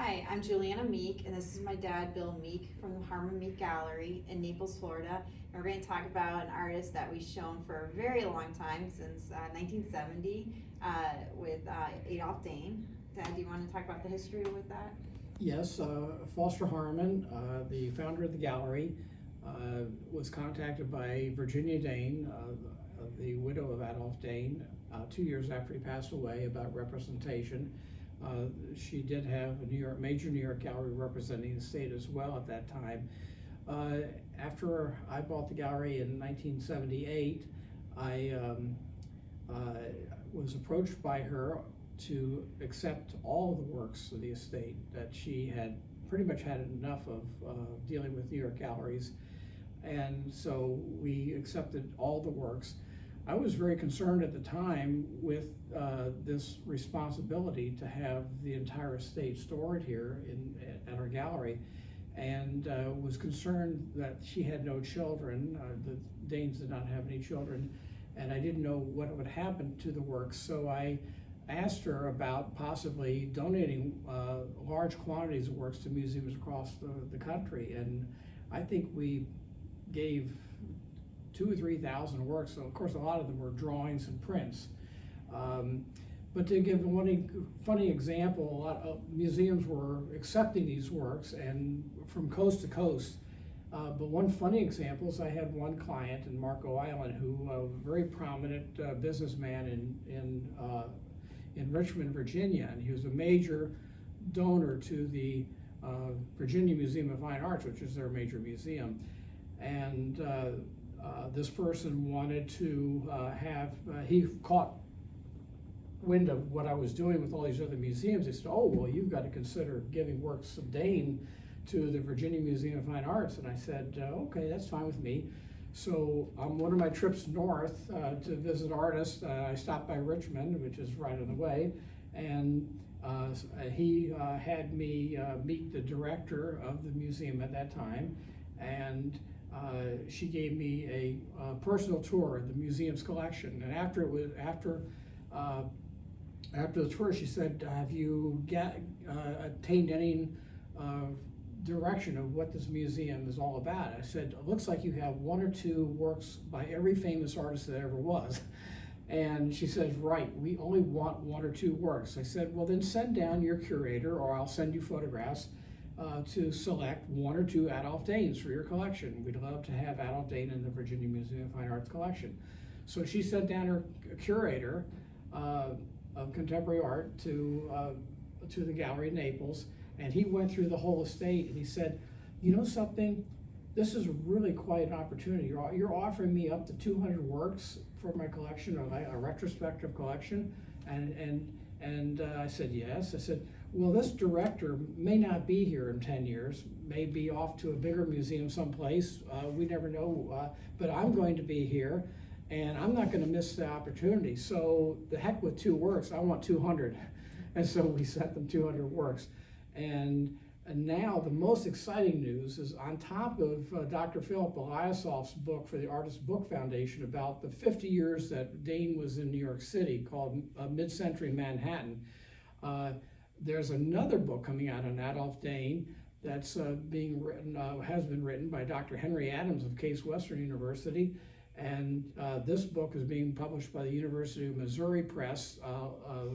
Hi, I'm Juliana Meek, and this is my dad, Bill Meek, from the Harmon-Meek Gallery in Naples, Florida. And we're going to talk about an artist that we've shown for a very long time, since 1970, with Adolf Dehn. Dad, do you want to talk about the history with that? Yes, Foster Harmon, the founder of the gallery, was contacted by Virginia Dehn, the widow of Adolf Dehn, 2 years after he passed away, about representation. She did have a major New York gallery representing the state as well at that time. After I bought the gallery in 1978, I was approached by her to accept all of the works of the estate, that she had pretty much had enough of dealing with New York galleries. And so we accepted all the works. I was very concerned at the time with this responsibility to have the entire estate stored here at our gallery, and was concerned that she had no children. The Dehns did not have any children, and I didn't know what would happen to the works. So I asked her about possibly donating large quantities of works to museums across the country, and I think we gave 2,000 or 3,000 works. So of course a lot of them were drawings and prints. But to give one funny example, a lot of museums were accepting these works and from coast to coast. But one funny example is I had one client in Marco Island who a very prominent businessman in Richmond, Virginia, and he was a major donor to the Virginia Museum of Fine Arts, which is their major museum. And this person wanted to he caught wind of what I was doing with all these other museums. He said, "Oh, well, you've got to consider giving works of Dehn to the Virginia Museum of Fine Arts." And I said, "Okay, that's fine with me." So on one of my trips north to visit artists, I stopped by Richmond, which is right on the way, and he had me meet the director of the museum at that time, and she gave me a personal tour of the museum's collection. And after the tour, she said, "Have you attained any direction of what this museum is all about?" I said, "It looks like you have one or two works by every famous artist that ever was." And she says, "Right, we only want one or two works." I said, "Well, then send down your curator, or I'll send you photographs to select one or two Adolf Dehns for your collection. We'd love to have Adolf Dehn in the Virginia Museum of Fine Arts collection." So she sent down her curator of contemporary art to the gallery in Naples, and he went through the whole estate, and he said, "You know something? This is really quite an opportunity. You're offering me up to 200 works for my collection, a retrospective collection." And I said, "Yes." I said, "Well, this director may not be here in 10 years, may be off to a bigger museum someplace. We never know, but I'm going to be here, and I'm not going to miss the opportunity. So the heck with 2 works, I want 200. And so we sent them 200 works. And now the most exciting news is, on top of Dr. Philip Eliassoff's book for the Artist Book Foundation about the 50 years that Dehn was in New York City, called MidCentury Manhattan, there's another book coming out on Adolf Dehn that's being written, has been written by Dr. Henry Adams of Case Western University. And this book is being published by the University of Missouri Press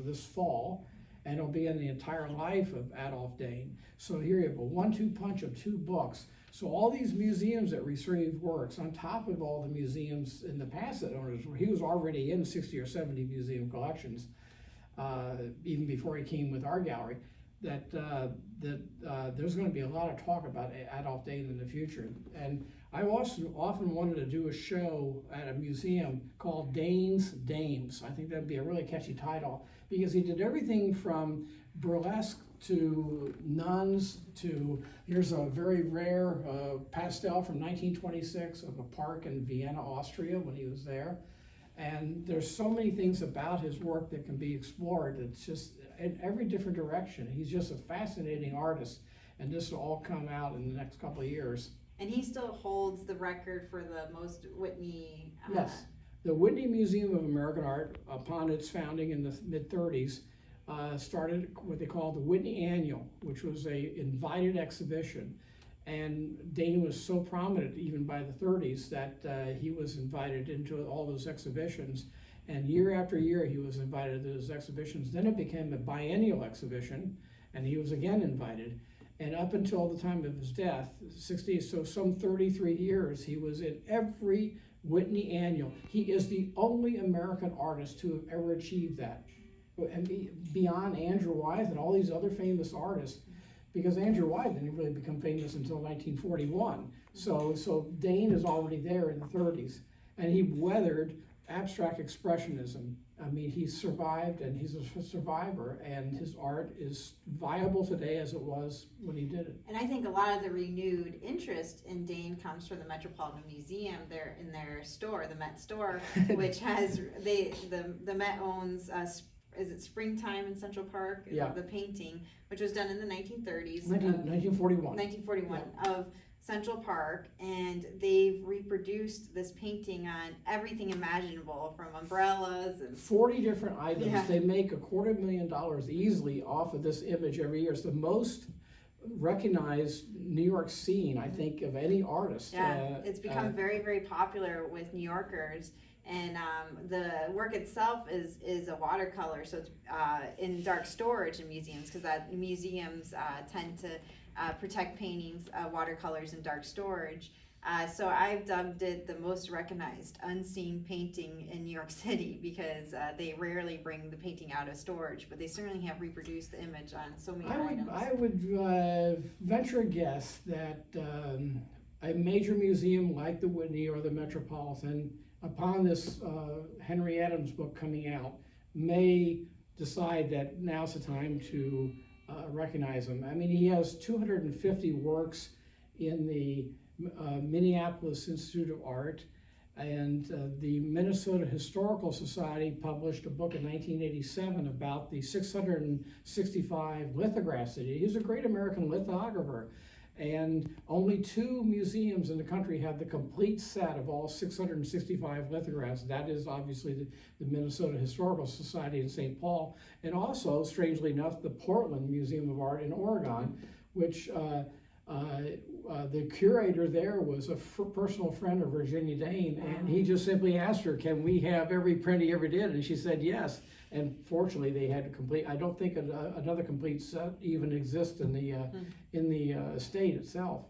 this fall, and it'll be in the entire life of Adolf Dehn. So here you have a 1-2 punch of 2 books. So all these museums that received works, on top of all the museums in the past that owners, he was already in 60 or 70 museum collections, even before he came with our gallery, that there's going to be a lot of talk about Adolf Dehn in the future. And I also often wanted to do a show at a museum called Dehn's Dames. I think that'd be a really catchy title, because he did everything from burlesque to nuns to, here's a very rare pastel from 1926 of a park in Vienna, Austria, when he was there. And there's so many things about his work that can be explored. It's just in every different direction. He's just a fascinating artist, and this will all come out in the next couple of years. And he still holds the record for the most Whitney. Yes, the Whitney Museum of American Art, upon its founding in the mid-30s, started what they called the Whitney Annual, which was a invited exhibition. And Dehn was so prominent even by the 30s that he was invited into all those exhibitions. And year after year he was invited to those exhibitions. Then it became a biennial exhibition, and he was again invited. And up until the time of his death, 60, so some 33 years, he was in every Whitney Annual. He is the only American artist to have ever achieved that. And beyond Andrew Wyeth and all these other famous artists, because Andrew Wyeth didn't really become famous until 1941. So Dehn is already there in the 30s. And he weathered abstract expressionism. I mean, he survived, and he's a survivor, and his art is viable today as it was when he did it. And I think a lot of the renewed interest in Dehn comes from the Metropolitan Museum. They're in their store, the Met store, which has, the Met owns, is it Springtime in Central Park? Yeah. The painting, which was done in the 1930s. 1941. 1941 Yeah. of Central Park, and they've reproduced this painting on everything imaginable, from umbrellas and 40 different items. Yeah. They make $250,000 easily off of this image every year. It's the most recognized New York scene, I think, of any artist. yeah, it's become very, very popular with New Yorkers. And the work itself is a watercolor, so it's in dark storage in museums, because museums tend to protect paintings, watercolors in dark storage. So I've dubbed it the most recognized unseen painting in New York City, because they rarely bring the painting out of storage, but they certainly have reproduced the image on so many items. I would venture a guess that a major museum like the Whitney or the Metropolitan, upon this Henry Adams book coming out, may decide that now's the time to recognize him. I mean, he has 250 works in the Minneapolis Institute of Art, and the Minnesota Historical Society published a book in 1987 about the 665 lithographs that he did. He was a great American lithographer. And only 2 museums in the country have the complete set of all 665 lithographs. That is obviously the Minnesota Historical Society in St. Paul, and also, strangely enough, the Portland Museum of Art in Oregon, which the curator there was a personal friend of Virginia Dehn, and he just simply asked her, "Can we have every print he ever did?" And she said yes. And fortunately, they had a complete. I don't think another complete set even exists in the estate itself.